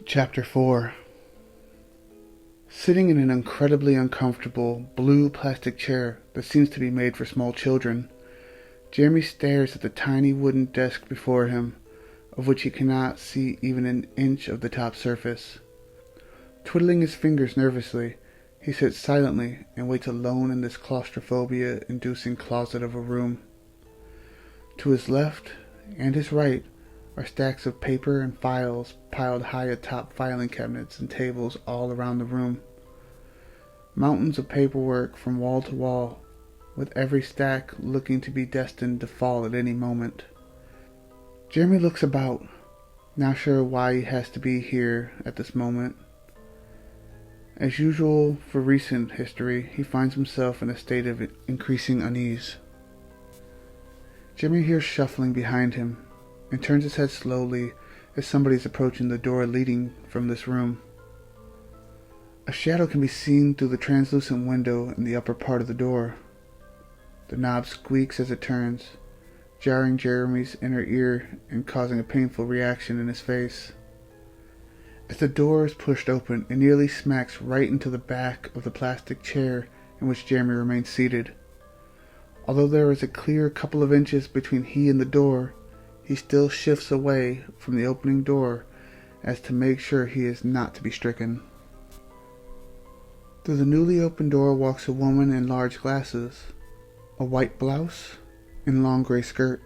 Chapter 4. Sitting in an incredibly uncomfortable blue plastic chair that seems to be made for small children, Jeremy stares at the tiny wooden desk before him, of which he cannot see even an inch of the top surface. Twiddling his fingers nervously, he sits silently and waits alone in this claustrophobia-inducing closet of a room. To his left and his right are stacks of paper and files piled high atop filing cabinets and tables all around the room. Mountains of paperwork from wall to wall, with every stack looking to be destined to fall at any moment. Jeremy looks about, not sure why he has to be here at this moment. As usual for recent history, he finds himself in a state of increasing unease. Jeremy hears shuffling behind him and turns his head slowly as somebody is approaching the door leading from this room. A shadow can be seen through the translucent window in the upper part of the door. The knob squeaks as it turns, jarring Jeremy's inner ear and causing a painful reaction in his face. As the door is pushed open, it nearly smacks right into the back of the plastic chair in which Jeremy remains seated. Although there is a clear couple of inches between he and the door, he still shifts away from the opening door as to make sure he is not to be stricken. Through the newly opened door walks a woman in large glasses, a white blouse, and long gray skirt.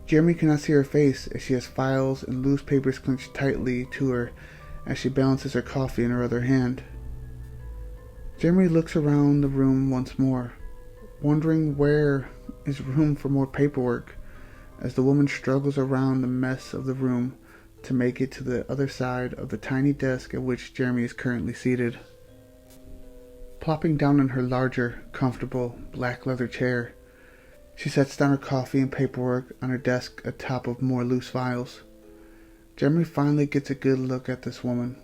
Jeremy cannot see her face as she has files and loose papers clenched tightly to her as she balances her coffee in her other hand. Jeremy looks around the room once more, wondering where is room for more paperwork, as the woman struggles around the mess of the room to make it to the other side of the tiny desk at which Jeremy is currently seated. Plopping down in her larger, comfortable, black leather chair, she sets down her coffee and paperwork on her desk atop of more loose files. Jeremy finally gets a good look at this woman,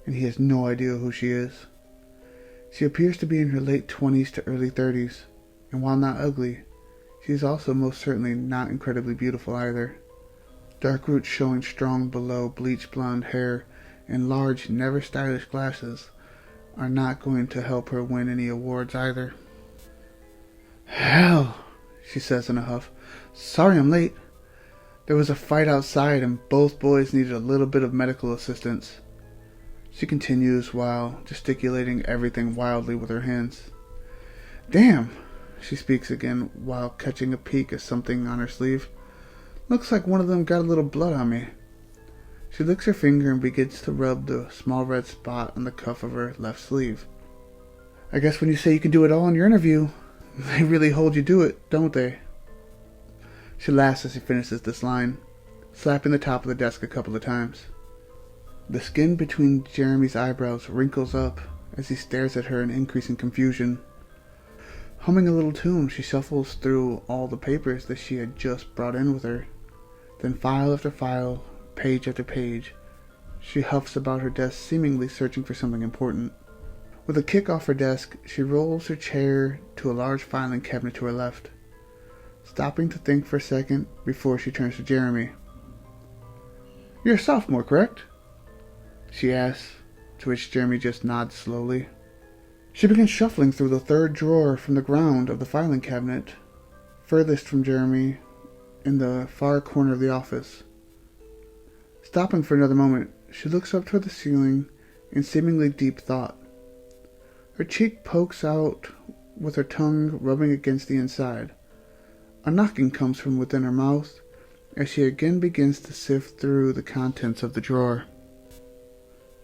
and he has no idea who she is. She appears to be in her late 20s to early 30s, and while not ugly, she is also most certainly not incredibly beautiful either. Dark roots showing strong below bleached blonde hair and large, never stylish glasses are not going to help her win any awards either. "Hell," she says in a huff. "Sorry I'm late. There was a fight outside and both boys needed a little bit of medical assistance." She continues while gesticulating everything wildly with her hands. "Damn," she speaks again while catching a peek at something on her sleeve. "Looks like one of them got a little blood on me." She licks her finger and begins to rub the small red spot on the cuff of her left sleeve. "I guess when you say you can do it all in your interview, they really hold you to it, don't they?" She laughs as she finishes this line, slapping the top of the desk a couple of times. The skin between Jeremy's eyebrows wrinkles up as he stares at her in increasing confusion. Humming a little tune, she shuffles through all the papers that she had just brought in with her. Then file after file, page after page, she huffs about her desk, seemingly searching for something important. With a kick off her desk, she rolls her chair to a large filing cabinet to her left, stopping to think for a second before she turns to Jeremy. "You're a sophomore, correct?" she asks, to which Jeremy just nods slowly. She begins shuffling through the third drawer from the ground of the filing cabinet, furthest from Jeremy, in the far corner of the office. Stopping for another moment, she looks up toward the ceiling in seemingly deep thought. Her cheek pokes out with her tongue rubbing against the inside. A knocking comes from within her mouth as she again begins to sift through the contents of the drawer.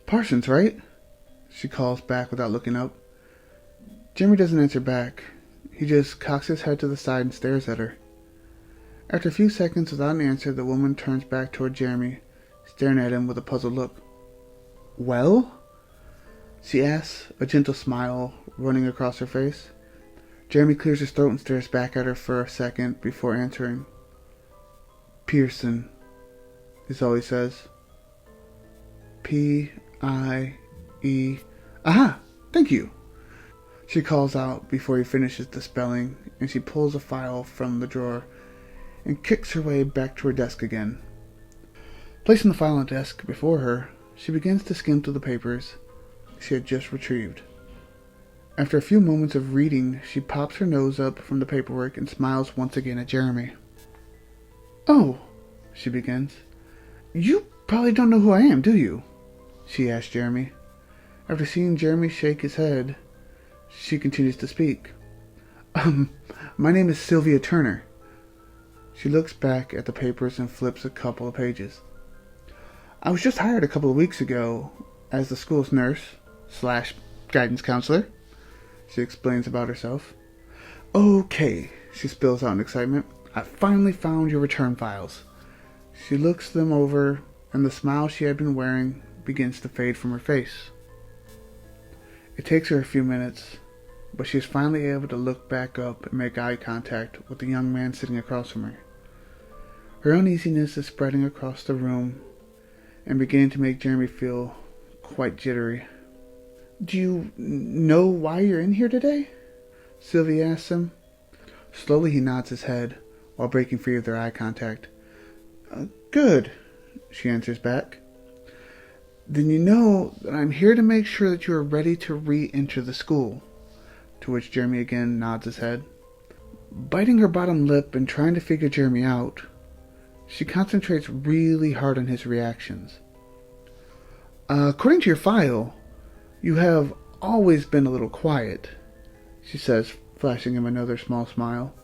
"Parsons, right?" she calls back without looking up. Jimmy doesn't answer back. He just cocks his head to the side and stares at her. After a few seconds without an answer, the woman turns back toward Jeremy, staring at him with a puzzled look. "Well?" she asks, a gentle smile running across her face. Jeremy clears his throat and stares back at her for a second before answering. "Pearson," is all he says. P-I-E... "Aha! Thank you!" she calls out before he finishes the spelling, and she pulls a file from the drawer and kicks her way back to her desk again. Placing the file on the desk before her, she begins to skim through the papers she had just retrieved. After a few moments of reading, she pops her nose up from the paperwork and smiles once again at Jeremy. "Oh," she begins. "You probably don't know who I am, do you?" she asks Jeremy. After seeing Jeremy shake his head, she continues to speak. My name is Sylvia Turner." She looks back at the papers and flips a couple of pages. "I was just hired a couple of weeks ago as the school's nurse/guidance counselor," she explains about herself. "Okay," she spills out in excitement. "I finally found your return files." She looks them over, and the smile she had been wearing begins to fade from her face. It takes her a few minutes, but she is finally able to look back up and make eye contact with the young man sitting across from her. Her uneasiness is spreading across the room and beginning to make Jeremy feel quite jittery. "Do you know why you're in here today?" Sylvia asks him. Slowly he nods his head while breaking free of their eye contact. Good," she answers back. "Then you know that I'm here to make sure that you are ready to re-enter the school," to which Jeremy again nods his head. Biting her bottom lip and trying to figure Jeremy out, she concentrates really hard on his reactions. "According to your file, you have always been a little quiet," she says, flashing him another small smile.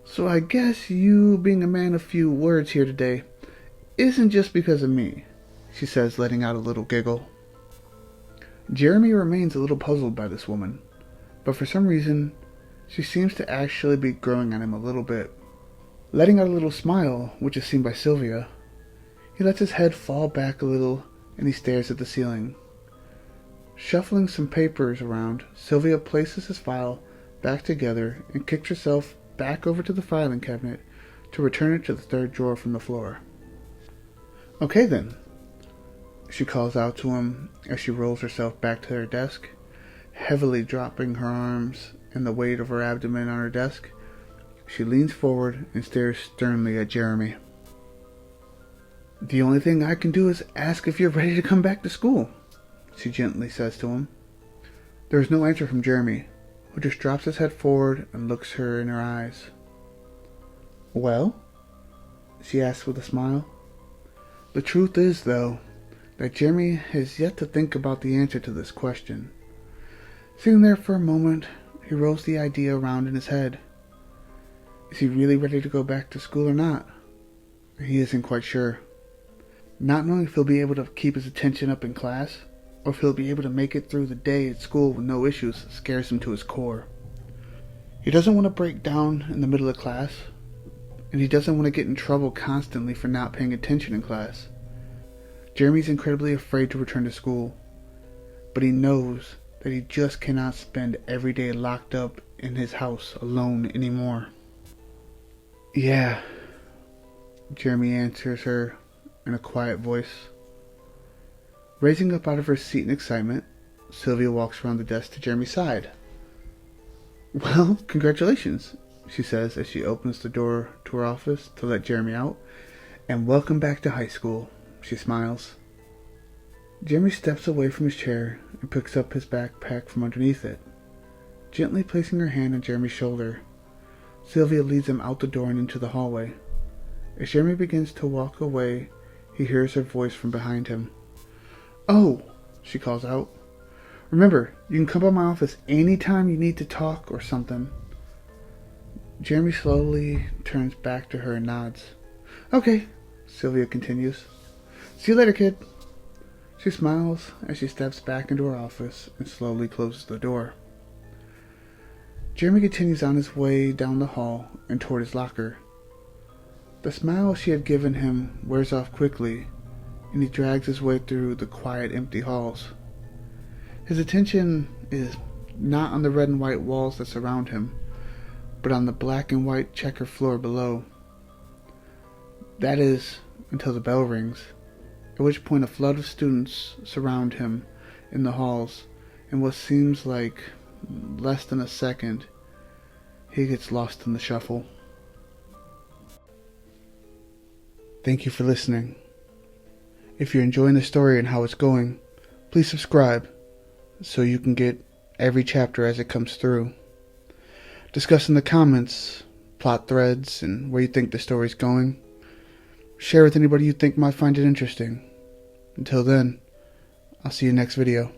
"So I guess you being a man of few words here today isn't just because of me," she says, letting out a little giggle. Jeremy remains a little puzzled by this woman, but for some reason, she seems to actually be growing on him a little bit. Letting out a little smile, which is seen by Sylvia, he lets his head fall back a little and he stares at the ceiling. Shuffling some papers around, Sylvia places his file back together and kicks herself back over to the filing cabinet to return it to the third drawer from the floor. "Okay then," she calls out to him as she rolls herself back to her desk, heavily dropping her arms and the weight of her abdomen on her desk. She leans forward and stares sternly at Jeremy. "The only thing I can do is ask if you're ready to come back to school," she gently says to him. There is no answer from Jeremy, who just drops his head forward and looks her in her eyes. "Well?" she asks with a smile. The truth is, though, that Jeremy has yet to think about the answer to this question. Sitting there for a moment, he rolls the idea around in his head. Is he really ready to go back to school or not? He isn't quite sure. Not knowing if he'll be able to keep his attention up in class, or if he'll be able to make it through the day at school with no issues, scares him to his core. He doesn't want to break down in the middle of class, and he doesn't want to get in trouble constantly for not paying attention in class. Jeremy's incredibly afraid to return to school, but he knows that he just cannot spend every day locked up in his house alone anymore. "Yeah," Jeremy answers her in a quiet voice. Raising up out of her seat in excitement, Sylvia walks around the desk to Jeremy's side. "Well, congratulations," she says as she opens the door to her office to let Jeremy out. "And welcome back to high school," she smiles. Jeremy steps away from his chair and picks up his backpack from underneath it. Gently placing her hand on Jeremy's shoulder, Sylvia leads him out the door and into the hallway. As Jeremy begins to walk away, he hears her voice from behind him. "Oh," she calls out. "Remember, you can come by my office anytime you need to talk or something." Jeremy slowly turns back to her and nods. "Okay," Sylvia continues. "See you later, kid." She smiles as she steps back into her office and slowly closes the door. Jeremy continues on his way down the hall and toward his locker. The smile she had given him wears off quickly, and he drags his way through the quiet, empty halls. His attention is not on the red and white walls that surround him, but on the black and white checker floor below. That is, until the bell rings, at which point a flood of students surround him in the halls. In what seems like less than a second, he gets lost in the shuffle. Thank you for listening. If you're enjoying the story and how it's going, please subscribe so you can get every chapter as it comes through. Discuss in the comments, plot threads, and where you think the story's going. Share with anybody you think might find it interesting. Until then, I'll see you next video.